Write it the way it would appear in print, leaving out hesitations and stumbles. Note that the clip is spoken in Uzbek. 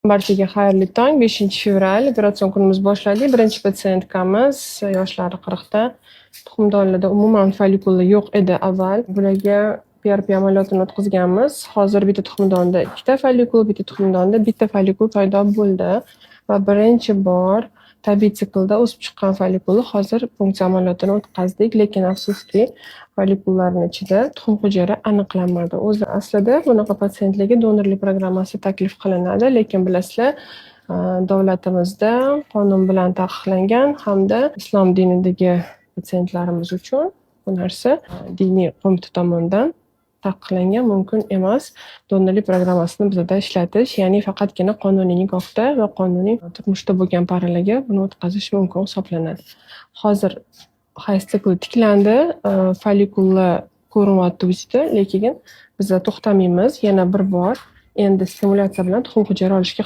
Barchaga xayrli tong. 5-fevral operatsion kunimizni boshladik. Birinchi patsientkamiz yoshlari 40 ta. Tuxumdonlarda umuman follikula yo'q edi avval. Bularga PRP amaliyotini o'tkazganmiz. Hozir bitta tuxumdonda 2 ta follikul, bitta tuxumdonda bitta follikul paydo bo'ldi va birinchi bor tabiiy siklda o'sib chiqqan follikulni hozir punksiya amaliyotini o'tkazdik, lekin afsuski follikullarning ichida tuxum hujayra aniqlanmadi. O'zi aslida bunaqa patsientlarga donorlik programmasi taklif qilinadi, lekin bilasizlar, davlatimizda qonun bilan taqiqlangan hamda islom dinidagi patsientlarimiz uchun bu narsa diniy qo'mita tomonidan taqiqlangan, mumkin emas donorlik programmasini bizada ishlatish, ya'ni faqatgina qonuniy nikohda va qonuniy turmushda bo'lgan paralarga buni o'tkazish mumkin hisoblanadi. Hozir hayz sikli tiklandi, follikullar ko'rinyapti vujudda, lekin biz to'xtamaymiz, yana bir bor endi stimulyatsiya bilan tuxum hujayra olishga